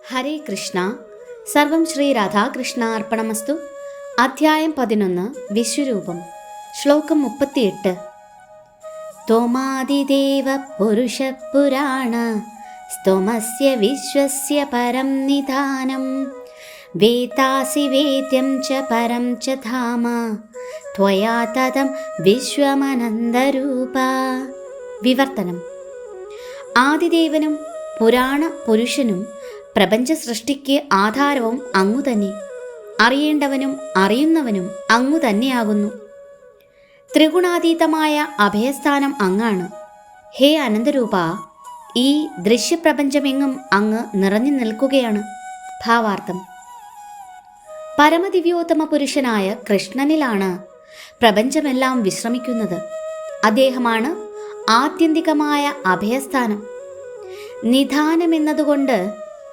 ഹരേ കൃഷ്ണ. സർവം ശ്രീ രാധാകൃഷ്ണ അർപ്പണമസ്തു. അധ്യായം 11 വിശ്വരൂപം. ശ്ലോകം 38. തോമാദിദേവ പുരുഷ പുരാണ സ്തോമസ്യ വിശ്വസ്യ പരം നിധാനം വേതാസി വേദ്യം ച പരം ച ധാമ ത്വയാ തതം വിശ്വമനന്തരൂപ. വിവർത്തനം. ആദിദേവനും പുരാണ പുരുഷനും പ്രപഞ്ച സൃഷ്ടിക്ക് ആധാരവും അങ്ങു തന്നെ. അറിയേണ്ടവനും അറിയുന്നവനും അങ്ങു തന്നെയാകുന്നു. ത്രിഗുണാതീതമായ അഭയസ്ഥാനം അങ്ങാണ്. ഹേ അനന്തരൂപ, ഈ ദൃശ്യപ്രപഞ്ചമെങ്ങും അങ്ങ് നിറഞ്ഞു നിൽക്കുകയാണ്. ഭാവാർത്ഥം. പരമദിവ്യോത്തമ പുരുഷനായ കൃഷ്ണനിലാണ് പ്രപഞ്ചമെല്ലാം വിശ്രമിക്കുന്നത്. അദ്ദേഹമാണ് ആത്യന്തികമായ അഭയസ്ഥാനം. നിധാനമെന്നതുകൊണ്ട്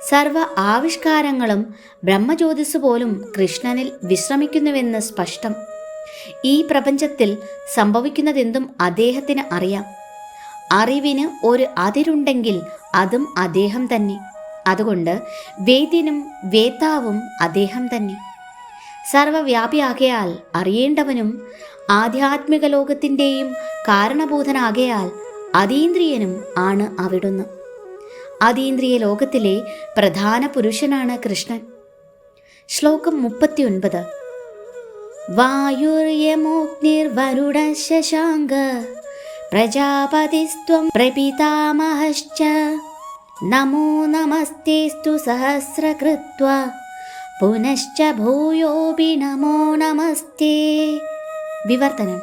സർവ ആവിഷ്കാരങ്ങളും ബ്രഹ്മജ്യോതിസ് പോലും കൃഷ്ണനിൽ വിശ്രമിക്കുന്നുവെന്ന് സ്പഷ്ടം. ഈ പ്രപഞ്ചത്തിൽ സംഭവിക്കുന്നതെന്തും അദ്ദേഹത്തിന് അറിയാം. അറിവിന് ഒരു അതിരുണ്ടെങ്കിൽ അതും അദ്ദേഹം തന്നെ. അതുകൊണ്ട് വേദ്യനും വേത്താവും അദ്ദേഹം തന്നെ. സർവവ്യാപിയാകയാൽ അറിയേണ്ടവനും ആധ്യാത്മിക ലോകത്തിൻ്റെയും കാരണഭൂതനാകയാൽ അതീന്ദ്രിയനും ആണ് അവിടുന്ന്. അതീന്ദ്രിയ ലോകത്തിലെ പ്രധാന പുരുഷനാണ് കൃഷ്ണൻ. ശ്ലോകം 39. വായുർയമോഗ്നിർവരുണ ശശാങ്ക പ്രജാപതിസ്ത്വം പ്രപിതാമഹശ്ച നമോ നമസ്തേസ്തു സഹസ്രകൃത്വ പുനശ്ച ഭൂയോപി നമോ നമസ്തേ. വിവർത്തനം.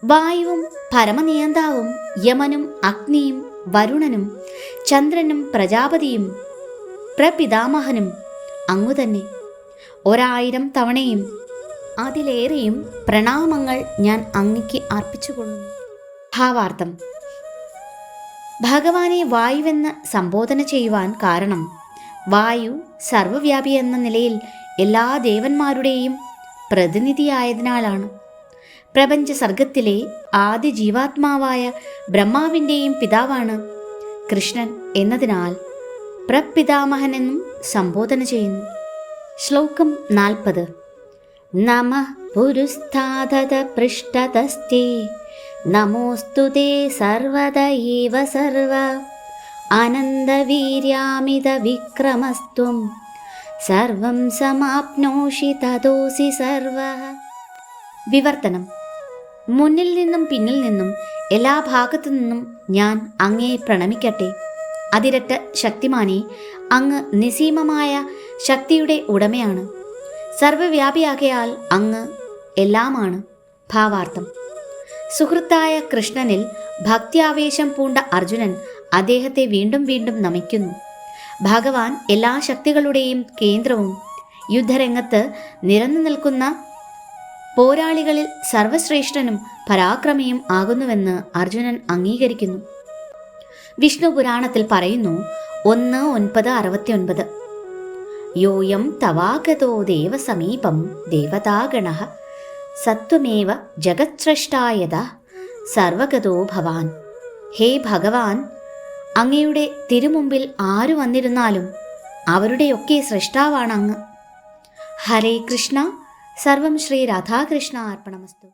വായുവും പരമനിയന്താവും യമനും അഗ്നിയും വരുണനും ചന്ദ്രനും പ്രജാപതിയും പ്രപിതാമഹനും അങ്ങുതന്നെ. 1000 തവണയും അതിലേറെയും പ്രണാമങ്ങൾ ഞാൻ അങ്ങയ്ക്ക് അർപ്പിച്ചുകൊള്ളുന്നു. ഭാവാർത്ഥം. ഭഗവാനെ വായുവെന്ന് സംബോധന ചെയ്യുവാൻ കാരണം വായു സർവവ്യാപി എന്ന നിലയിൽ എല്ലാ ദേവന്മാരുടെയും പ്രതിനിധിയായതിനാലാണ്. പ്രപഞ്ച സർഗത്തിലെ ആദ്യ ജീവാത്മാവായ ബ്രഹ്മാവിൻ്റെയും പിതാവാണ് കൃഷ്ണൻ എന്നതിനാൽ പ്രപിതാമഹനെന്നും സംബോധന ചെയ്യുന്നു. ശ്ലോകം 40. നമഃ പുരുസ്ഥാദത പൃഷ്ഠതസ്തേ നമോസ്തുതേ സർവദ ഏവ സർവ ആനന്ദവീര്യാമിത വിക്രമസ്ത്വം സർവം സമാപ്നോഷി തതോസി സർവഃ. വിവർത്തനം. മുന്നിൽ നിന്നും പിന്നിൽ നിന്നും എല്ലാ ഭാഗത്തു നിന്നും ഞാൻ അങ്ങയെ പ്രണമിക്കട്ടെ. അതിരറ്റ ശക്തിമാനെ, അങ്ങ് നിസീമമായ ശക്തിയുടെ ഉടമയാണ്. സർവവ്യാപിയാകയാൽ അങ്ങ് എല്ലാമാണ്. ഭാവാർത്ഥം. സുഹൃത്തായ കൃഷ്ണനിൽ ഭക്തിയാവേശം പൂണ്ട അർജുനൻ അദ്ദേഹത്തെ വീണ്ടും വീണ്ടും നമിക്കുന്നു. ഭഗവാൻ എല്ലാ ശക്തികളുടെയും കേന്ദ്രവും യുദ്ധരംഗത്ത് നിരന്നു നിൽക്കുന്ന പോരാളികളിൽ സർവശ്രേഷ്ഠനും പരാക്രമിയും ആകുന്നുവെന്ന് അർജുനൻ അംഗീകരിക്കുന്നു. വിഷ്ണു പുരാണത്തിൽ പറയുന്നു 1:9-69. യോയം തവാഗതോ ദേവസമീപം ദേവതാഗണഃ സത്വമേവ ജഗത്സ്രഷ്ടായത സർവഗതോ ഭവാൻ. ഹേ ഭഗവാൻ, അങ്ങയുടെ തിരുമുമ്പിൽ ആരു വന്നിരുന്നാലും അവരുടെയൊക്കെ സൃഷ്ടാവാണ് അങ്ങ്. ഹരേ കൃഷ്ണ. സർവം ശ്രീ രാധാകൃഷ്ണ അർപ്പണമസ്തു.